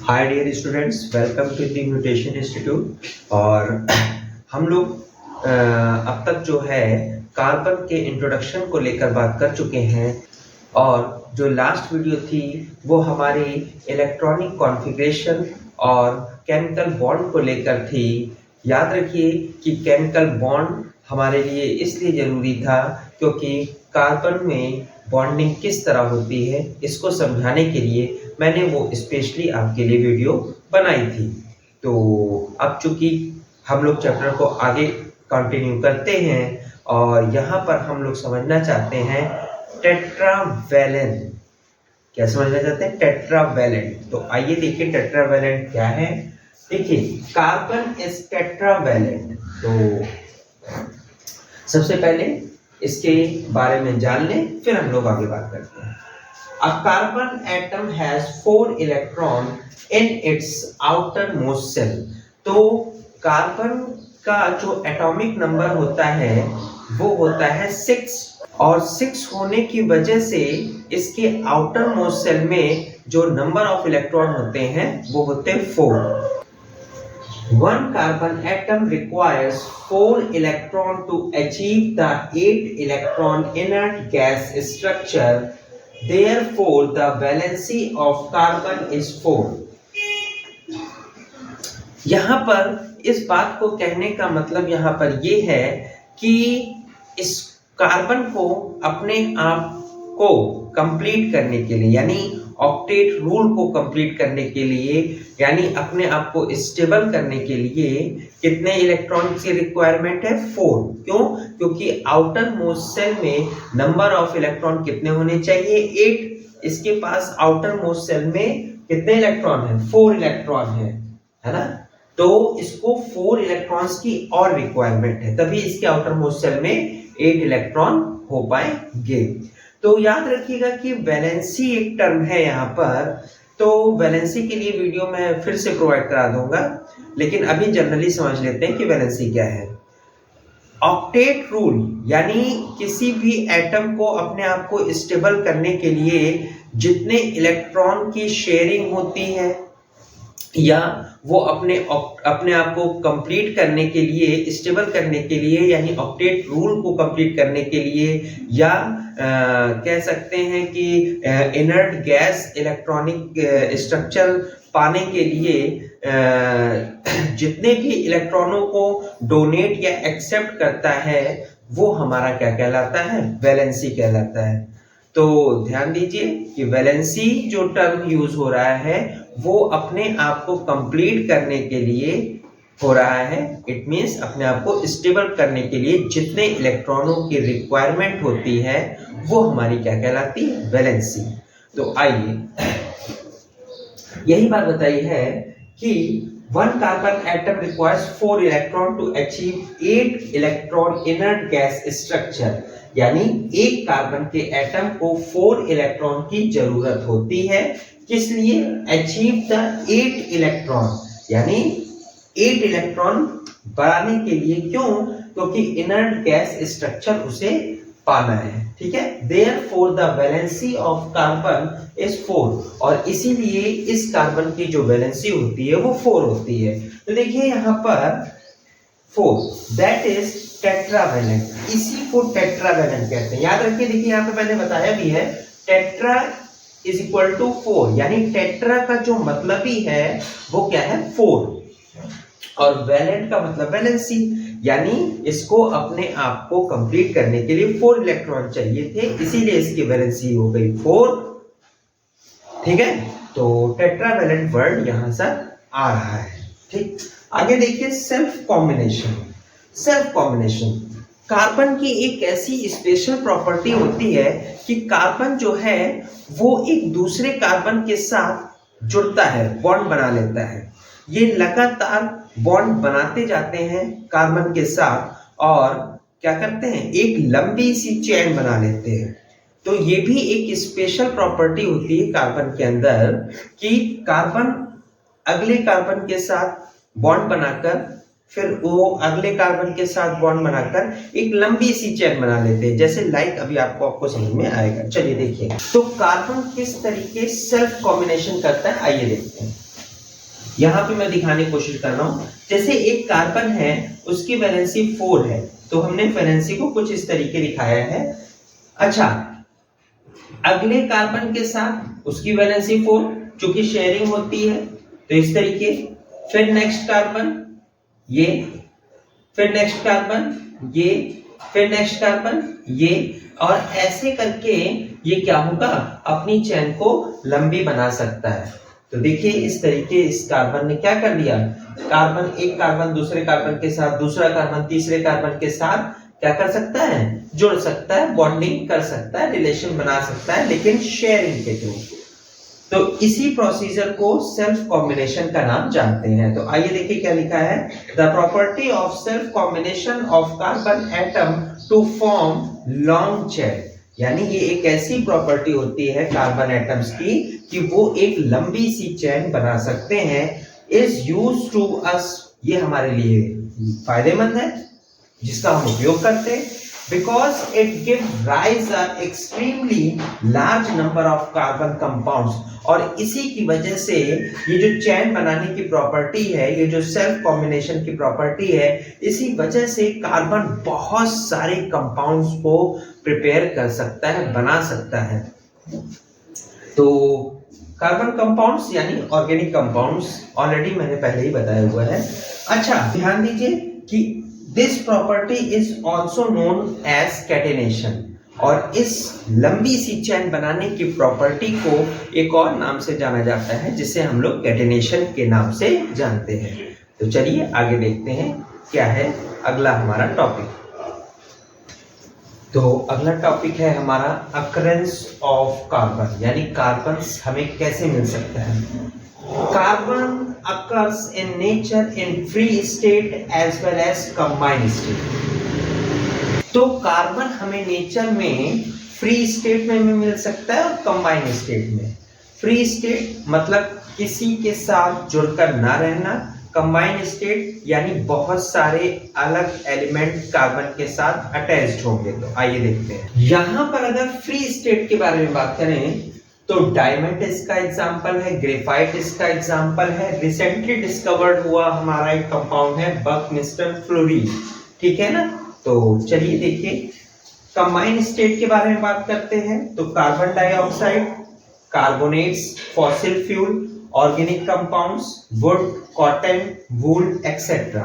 Hi dear students, welcome to the mutation institute. और हम लोग अब तक जो है कार्बन के इंट्रोडक्शन को लेकर बात कर चुके हैं और जो लास्ट वीडियो थी वो हमारी इलेक्ट्रॉनिक कॉन्फ़िगरेशन और केमिकल बॉन्ड को लेकर थी। याद रखिए कि केमिकल बॉन्ड हमारे लिए इसलिए ज़रूरी था क्योंकि कार्बन में बॉन्डिंग किस तरह होती है इसको समझाने के लिए मैंने वो स्पेशली आपके लिए वीडियो बनाई थी। तो अब चूंकि हम लोग चैप्टर को आगे कंटिन्यू करते हैं और यहाँ पर हम लोग समझना चाहते हैं टेट्रावैलेंट। क्या समझना चाहते हैं? टेट्रावैलेंट। तो आइए देखिए टेट्रावैलेंट क्या है। देखिए कार्बन इज टेट्रावैलेंट। तो सबसे पहले इसके बारे में जान लें, फिर हम लोग आगे बात करते हैं। A carbon atom has 4 electron in its outermost shell। तो कार्बन का जो एटॉमिक नंबर होता है वो होता है 6 और 6 होने की वजह से इसके आउटर मोस्ट सेल में जो नंबर ऑफ इलेक्ट्रॉन होते हैं वो होते हैं 4। One carbon atom requires 4 electron to achieve the 8 electron inert gas structure. Therefore, the valency of carbon is 4। यहाँ पर इस बात को कहने का मतलब यहाँ पर ये है कि इस कार्बन को अपने आप को कंप्लीट करने के लिए यानी ऑक्टेट रूल को कंप्लीट करने के लिए यानी अपने आप को स्टेबल करने के लिए कितने इलेक्ट्रॉन की रिक्वायरमेंट है? 4। क्यों? क्योंकि आउटर मोस्ट सेल में नंबर ऑफ इलेक्ट्रॉन कितने होने चाहिए? 8। इसके पास आउटर मोस्ट सेल में कितने इलेक्ट्रॉन है? 4 इलेक्ट्रॉन है ना। तो इसको 4 इलेक्ट्रॉन्स की और रिक्वायरमेंट है, तभी इसके आउटर मोस्ट सेल में 8 इलेक्ट्रॉन हो पाएंगे। तो याद रखिएगा कि वैलेंसी एक टर्म है यहाँ पर। तो वैलेंसी के लिए वीडियो मैं फिर से प्रोवाइड करा दूंगा, लेकिन अभी जनरली समझ लेते हैं कि वैलेंसी क्या है। ऑक्टेट रूल यानी किसी भी एटम को अपने आप को स्टेबल करने के लिए जितने इलेक्ट्रॉन की शेयरिंग होती है या वो अपने आप को कंप्लीट करने के लिए स्टेबल करने के लिए यानी ऑक्टेट रूल को कंप्लीट करने के लिए या कह सकते हैं कि इनर्ट गैस इलेक्ट्रॉनिक स्ट्रक्चर पाने के लिए जितने भी इलेक्ट्रॉनों को डोनेट या एक्सेप्ट करता है वो हमारा क्या कहलाता है? वैलेंसी कहलाता है। तो ध्यान दीजिए कि वैलेंसी जो टर्म यूज हो रहा है वो अपने आप को कंप्लीट करने के लिए हो रहा है। इट मींस अपने आप को स्टेबल करने के लिए जितने इलेक्ट्रॉनों की रिक्वायरमेंट होती है वो हमारी क्या कहलाती है? वैलेंसी। तो आइए यही बात बताई है कि 1 carbon atom requires 4 electron to achieve 8 electron inert gas structure। यानी एक कार्बन के एटम को 4 इलेक्ट्रॉन की जरूरत होती है। किस लिए? अचीव द 8 इलेक्ट्रॉन यानी 8 इलेक्ट्रॉन बढ़ाने के लिए। क्यों? क्योंकि इनर्ट गैस स्ट्रक्चर उसे पाना है। ठीक है। Therefore the valency of carbon is 4 और इसीलिए इस कार्बन की जो वैलेंसी होती है वो 4 होती है। तो देखिए यहाँ पर 4 दैट इज टेट्रावैलेंट। इसी को टेट्रावैलेंट कहते हैं। याद रखिए, देखिए यहाँ पे मैंने बताया भी है टेट्रा इज इक्वल टू 4 यानी टेट्रा का जो मतलब ही है वो क्या है? 4 और वैलेंट का मतलब वैलेंसी यानी इसको अपने आप को कंप्लीट करने के लिए 4 इलेक्ट्रॉन चाहिए थे, इसीलिए इसकी वैलेंसी हो गई 4। ठीक है। तो टेट्रावैलेंट वर्ड यहां से आ रहा है। ठीक। आगे देखिए self combination. Self combination carbon की एक ऐसी स्पेशल प्रॉपर्टी होती है कि कार्बन जो है वो एक दूसरे कार्बन के साथ जुड़ता है, बॉन्ड बना लेता है। ये लगातार बॉन्ड बनाते जाते हैं कार्बन के साथ और क्या करते हैं? एक लंबी सी चेन बना लेते हैं। तो ये भी एक स्पेशल प्रॉपर्टी होती है कार्बन के अंदर कि कार्बन अगले कार्बन के साथ बॉन्ड बनाकर फिर वो अगले कार्बन के साथ बॉन्ड बनाकर एक लंबी सी चेन बना लेते हैं, जैसे लाइक अभी आपको समझ में आएगा। चलिए देखिए तो कार्बन किस तरीके सेल्फ कॉम्बिनेशन करता है, आइए देखते हैं। यहाँ पे मैं दिखाने की कोशिश कर रहा हूँ, जैसे एक कार्बन है उसकी वैलेंसी 4 है, तो हमने वैलेंसी को कुछ इस तरीके दिखाया है। अच्छा, अगले कार्बन के साथ उसकी वैलेंसी 4, चूंकि शेयरिंग होती है तो इस तरीके, फिर नेक्स्ट कार्बन ये, फिर नेक्स्ट कार्बन ये, फिर नेक्स्ट कार्बन ये, और ऐसे करके ये क्या होगा, अपनी चेन को लंबी बना सकता है। तो देखिए इस तरीके इस कार्बन ने क्या कर दिया, कार्बन एक कार्बन दूसरे कार्बन के साथ, दूसरा कार्बन तीसरे कार्बन के साथ क्या कर सकता है, जुड़ सकता है, बॉन्डिंग कर सकता है, रिलेशन बना सकता है, लेकिन शेयरिंग के थ्रू। तो इसी प्रोसीजर को सेल्फ कॉम्बिनेशन का नाम जानते हैं। तो आइए देखिए क्या लिखा है, the property of self combination of carbon atom to form long chain, यानी ये एक ऐसी प्रॉपर्टी होती है कार्बन एटम्स की कि वो एक लंबी सी चेन बना सकते हैं, इज यूज्ड टू अस, ये हमारे लिए फायदेमंद है जिसका हम उपयोग करते हैं, because it gives rise a extremely large number of carbon compounds, और इसी की वजह से ये जो चेन बनाने की प्रॉपर्टी है, ये जो सेल्फ कॉम्बिनेशन की प्रॉपर्टी है, इसी वजह से कार्बन बहुत सारे कंपाउंड्स को प्रिपेयर कर सकता है, बना सकता है। तो कार्बन कंपाउंड्स यानी ऑर्गेनिक कंपाउंड्स ऑलरेडी मैंने पहले ही बताया हुआ है। अच्छा ध्यान दीजिए कि this property is also known as catenation, और इस लंबी सी चेन बनाने की प्रॉपर्टी को एक और नाम से जाना जाता है, जिसे हम लोग कैटेनेशन के नाम से जानते हैं। तो चलिए आगे देखते हैं क्या है अगला हमारा टॉपिक। तो अगला टॉपिक है हमारा अकरेंस ऑफ कार्बन, यानी कार्बन हमें कैसे मिल सकता है। Carbon occurs in nature in free state as well as combined state। तो कार्बन हमें नेचर में फ्री स्टेट में भी मिल सकता है और कंबाइंड स्टेट में। फ्री स्टेट मतलब किसी के साथ जुड़कर ना रहना, कंबाइंड स्टेट यानी बहुत सारे अलग एलिमेंट कार्बन के साथ अटैच्ड होंगे। तो आइए देखते हैं, यहाँ पर अगर फ्री स्टेट के बारे में बात करें तो डायमंड इसका एग्जांपल है, ग्रेफाइट इसका एग्जांपल है, रिसेंटली डिस्कवर्ड हुआ हमारा एक कंपाउंड है बकमिस्टर फ्लोरीन, ठीक है ना। तो चलिए देखिए कंबाइंड स्टेट के बारे में बात करते हैं। तो carbon dioxide, carbonates, fossil fuel, organic compounds, would, cotton, wool etcetera.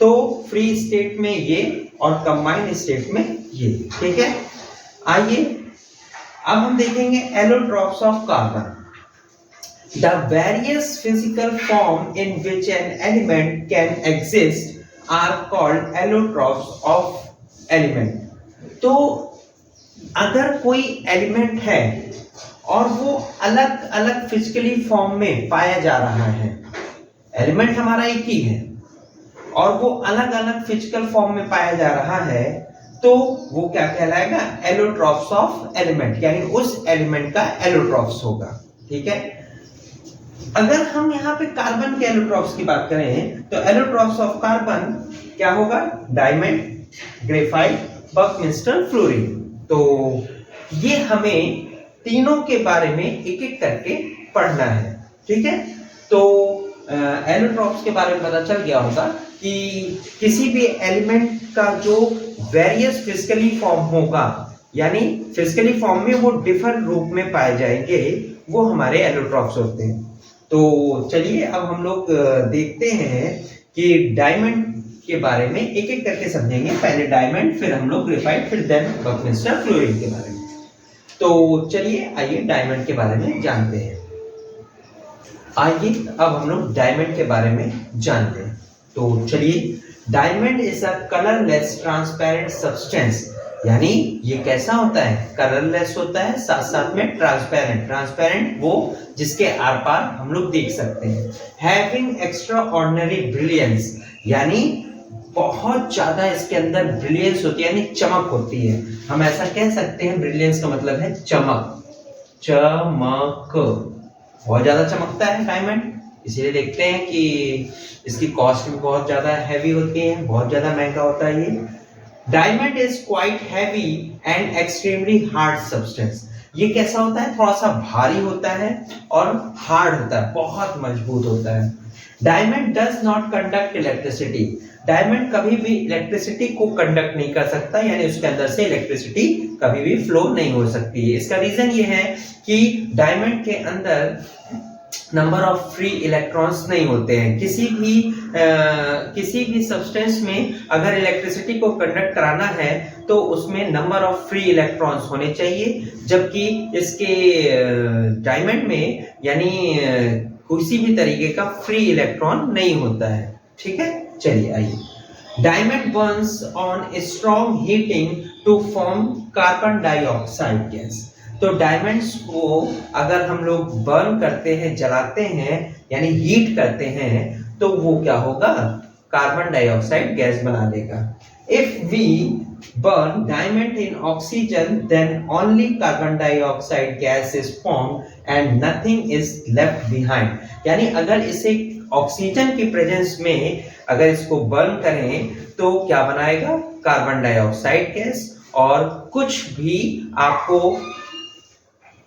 तो फ्री स्टेट में ये और कंबाइंड स्टेट में ये, ठीक है। आइए अब हम देखेंगे allotropes of carbon. The various physical form in which an element can exist are called allotropes of element. तो अगर कोई एलिमेंट है और वो अलग अलग फिजिकली फॉर्म में पाया जा रहा है, एलिमेंट हमारा एक ही है और वो अलग अलग फिजिकल फॉर्म में पाया जा रहा है, तो वो क्या कहलाएगा, एलोट्रॉप्स ऑफ एलिमेंट, यानी उस एलिमेंट का एलोट्रॉप्स होगा, ठीक है। अगर हम यहाँ पे कार्बन के एलोट्रॉप्स की बात करें तो एलोट्रॉप्स ऑफ कार्बन क्या होगा, डायमंड, ग्रेफाइट, बकमिस्टर फ्लोरीन। तो ये हमें तीनों के बारे में एक एक करके पढ़ना है, ठीक है। तो एलोट्रॉप्स के बारे में पता चल गया होगा कि किसी भी एलिमेंट का जो वेरियस फिजिकली फॉर्म होगा, यानी फिजिकली फॉर्म में वो डिफरेंट रूप में पाए जाएंगे, वो हमारे एलोट्रॉप्स होते हैं। तो चलिए अब हम लोग देखते हैं कि डायमंड के बारे में एक एक करके समझेंगे। पहले डायमंड, फिर हम लोग ग्रेफाइट, फिर देन बकमिस्टर फ्लोरीन के बारे में। तो चलिए आइए डायमंड के बारे में जानते हैं। आइए अब हम लोग डायमंड के बारे में जानते हैं। तो चलिए, diamond is a colourless transparent substance, यानी ये कैसा होता है, कलरलेस होता है, साथ साथ में ट्रांसपेरेंट। ट्रांसपेरेंट वो जिसके आर पार हम लोग देख सकते हैं। हैविंग एक्स्ट्रा ऑर्डिनरी ब्रिलियंस, यानी बहुत ज्यादा इसके अंदर ब्रिलियंस होती है, यानी चमक होती है। हम ऐसा कह सकते हैं, ब्रिलियंस का मतलब है चमक, चमक, बहुत ज्यादा चमकता है डायमंड। इसलिए देखते हैं कि इसकी कॉस्ट भी बहुत ज्यादा हैवी होती है, बहुत ज्यादा महंगा होता है ये। Diamond is quite heavy and extremely hard substance. ये कैसा होता है, थोड़ा सा भारी होता है और हार्ड होता है, बहुत मजबूत होता है। Diamond does not conduct electricity, diamond कभी भी इलेक्ट्रिसिटी को कंडक्ट नहीं कर सकता, यानी उसके अंदर से इलेक्ट्रिसिटी कभी भी फ्लो नहीं हो सकती है। इसका रीजन ये है कि डायमंड के अंदर नंबर ऑफ फ्री इलेक्ट्रॉन्स नहीं होते हैं। किसी भी सब्सटेंस में अगर इलेक्ट्रिसिटी को कंडक्ट कराना है तो उसमें नंबर ऑफ फ्री इलेक्ट्रॉन्स होने चाहिए, जबकि इसके डायमंड में यानी किसी भी तरीके का फ्री इलेक्ट्रॉन नहीं होता है। ठीक है, चलिए आइए। Diamond burns on strong heating to form carbon dioxide gas. तो डायमंड्स को अगर हम लोग बर्न करते हैं, जलाते हैं, यानी हीट करते हैं, तो वो क्या होगा, कार्बन डाइऑक्साइड गैस बना देगा। If we burn diamond in oxygen, then only carbon dioxide gas is formed and nothing is left behind। यानी अगर इसे ऑक्सीजन की प्रेजेंस में अगर इसको बर्न करें तो क्या बनाएगा, कार्बन डाइऑक्साइड गैस, और कुछ भी आपको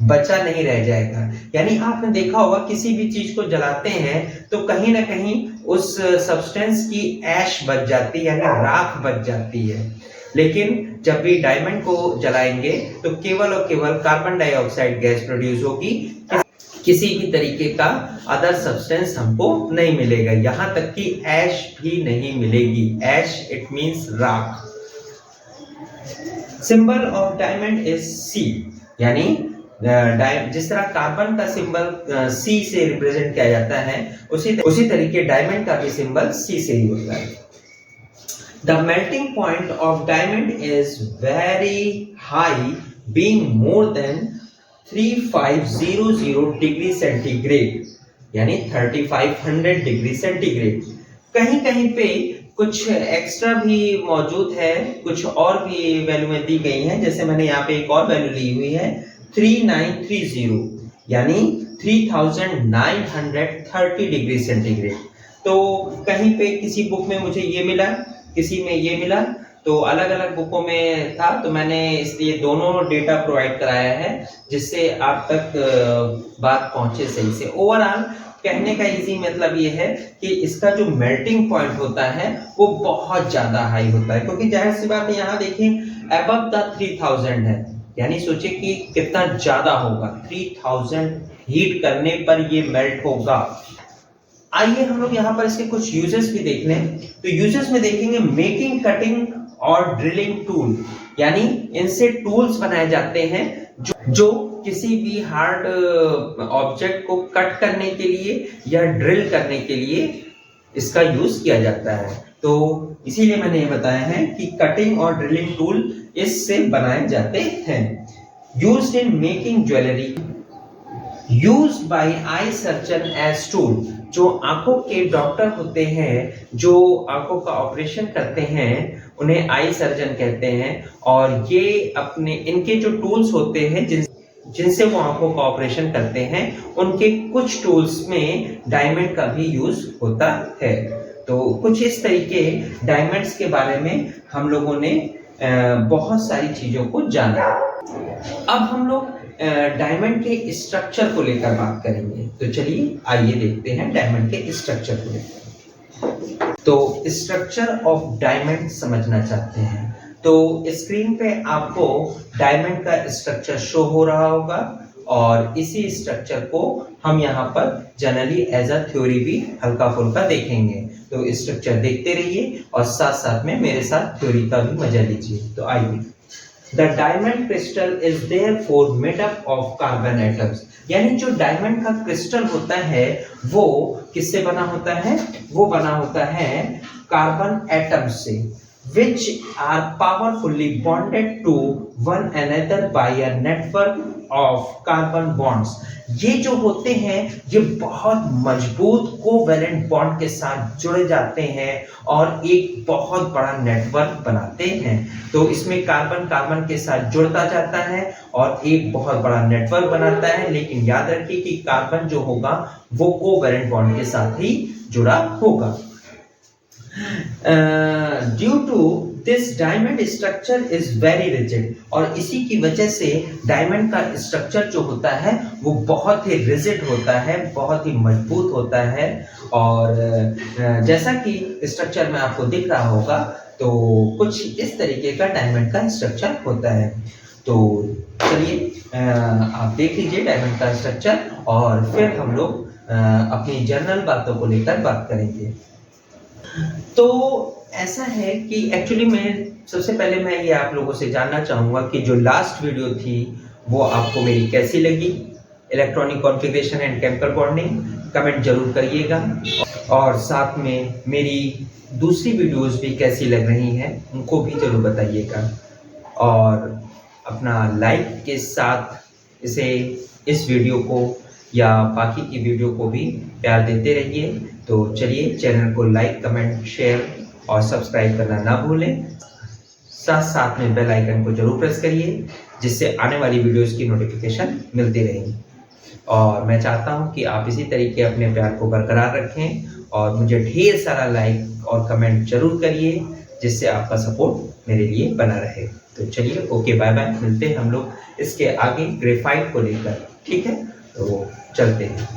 बचा नहीं रह जाएगा। यानी आपने देखा होगा किसी भी चीज को जलाते हैं तो कहीं ना कहीं उस सब्सटेंस की ऐश बच जाती है, यानी राख बच जाती है, लेकिन जब भी डायमंड को जलाएंगे तो केवल और केवल कार्बन डाइऑक्साइड गैस प्रोड्यूस होगी, किसी भी तरीके का अदर सब्सटेंस हमको नहीं मिलेगा, यहां तक कि ऐश भी नहीं मिलेगी। ऐश इट मींस राख। Symbol of diamond is C, यानी जिस तरह कार्बन का सिंबल सी से रिप्रेजेंट किया जाता है, उसी तरीके डायमंड का भी सिंबल सी से ही होता है। The melting point of diamond is very high, being more than 3500 degree centigrade, यानी 3500 डिग्री सेंटीग्रेड। कहीं कहीं पे कुछ एक्स्ट्रा भी मौजूद है, कुछ और भी वैल्यू दी गई हैं, जैसे मैंने यहाँ पे एक और वैल्यू ली हुई है 3930, यानी 3930 डिग्री सेंटीग्रेड। तो कहीं पे किसी बुक में मुझे ये मिला, किसी में ये मिला, तो अलग अलग बुकों में था, तो मैंने इसलिए दोनों डेटा प्रोवाइड कराया है जिससे आप तक बात पहुंचे सही से। ओवरऑल कहने का इजी मतलब ये है कि इसका जो मेल्टिंग पॉइंट होता है वो बहुत ज्यादा हाई होता है, क्योंकि जाहिर सी बात है यहाँ देखिए अबव द 3000 है, यानी सोचिए कि कितना ज्यादा होगा, 3000 हीट करने पर ये मेल्ट होगा। आइए हम लोग यहाँ पर इसके कुछ यूजेस भी देख लें। तो यूजेस में देखेंगे मेकिंग, कटिंग और ड्रिलिंग टूल, यानी इनसे टूल्स बनाए जाते हैं जो किसी भी हार्ड ऑब्जेक्ट को कट करने के लिए या ड्रिल करने के लिए इसका यूज किया जाता है। तो इसीलिए मैंने ये बताया है कि कटिंग और ड्रिलिंग टूल इससे बनाए जाते हैं। Used in making jewellery, used by eye surgeon as tool. जो आंखों के डॉक्टर होते हैं, जो आंखों का ऑपरेशन करते हैं, उन्हें आई सर्जन कहते हैं, और ये इनके जो टूल्स होते हैं जिनसे वो आंखों का ऑपरेशन करते हैं, उनके कुछ टूल्स में डायमंड का भी यूज होता है। तो कुछ इस तरीके डायमंड्स के बारे में हम लोगों ने बहुत सारी चीजों को जाना। अब हम लोग डायमंड के स्ट्रक्चर को लेकर बात करेंगे, तो चलिए आइए देखते हैं डायमंड के स्ट्रक्चर को लेकर। तो स्ट्रक्चर ऑफ डायमंड समझना चाहते हैं तो स्क्रीन पे आपको डायमंड का स्ट्रक्चर शो हो रहा होगा, और इसी स्ट्रक्चर को हम यहाँ पर जनरली एज अ थ्योरी भी हल्का फुल्का देखेंगे। तो स्ट्रक्चर देखते रहिए और साथ साथ में मेरे साथ थ्योरी का भी मजा लीजिए। तो आइए, the diamond crystal is therefore made up of carbon atoms, यानी जो डायमंड का क्रिस्टल होता है वो किससे बना होता है, वो बना होता है कार्बन एटम्स से, which are powerfully bonded to one another by a network of carbon bonds। ये जो होते हैं ये बहुत मजबूत कोवैलेंट बॉन्ड के साथ जुड़े जाते हैं और एक बहुत बड़ा नेटवर्क बनाते हैं। तो इसमें कार्बन कार्बन के साथ जुड़ता जाता है और एक बहुत बड़ा नेटवर्क बनाता है, लेकिन याद रखिए कि कार्बन जो होगा वो कोवैलेंट बॉन्ड के साथ ही जुड़ा होगा। Due to this diamond structure is very rigid, और इसी की वजह से डायमंड का स्ट्रक्चर जो होता है वो बहुत ही रिजिड होता है, बहुत ही मजबूत होता है। और जैसा कि स्ट्रक्चर में आपको दिख रहा होगा तो कुछ इस तरीके का डायमंड का स्ट्रक्चर होता है। तो चलिए आप देख लीजिए डायमंड का स्ट्रक्चर, और फिर हम लोग अपनी जनरल बातों को लेकर बात करेंगे। तो ऐसा है कि एक्चुअली सबसे पहले मैं ये आप लोगों से जानना चाहूँगा कि जो लास्ट वीडियो थी वो आपको मेरी कैसी लगी, electronic configuration and chemical bonding, comment जरूर करिएगा। और साथ में मेरी दूसरी वीडियोस भी कैसी लग रही हैं उनको भी जरूर बताइएगा, और अपना लाइक के साथ इस वीडियो को या बाकी की वीडियो को भी प्यार देते रहिए। तो चलिए चैनल को लाइक, कमेंट, शेयर और सब्सक्राइब करना ना भूलें। साथ में बेल आइकन को जरूर प्रेस करिए जिससे आने वाली वीडियोस की नोटिफिकेशन मिलती रहेगी। और मैं चाहता हूं कि आप इसी तरीके अपने प्यार को बरकरार रखें और मुझे ढेर सारा लाइक और कमेंट जरूर करिए जिससे आपका सपोर्ट मेरे लिए बना रहे। तो चलिए ओके, बाय बाय, मिलते हैं हम लोग इसके आगे ग्रेफाइट को लेकर, ठीक है? तो चलते हैं।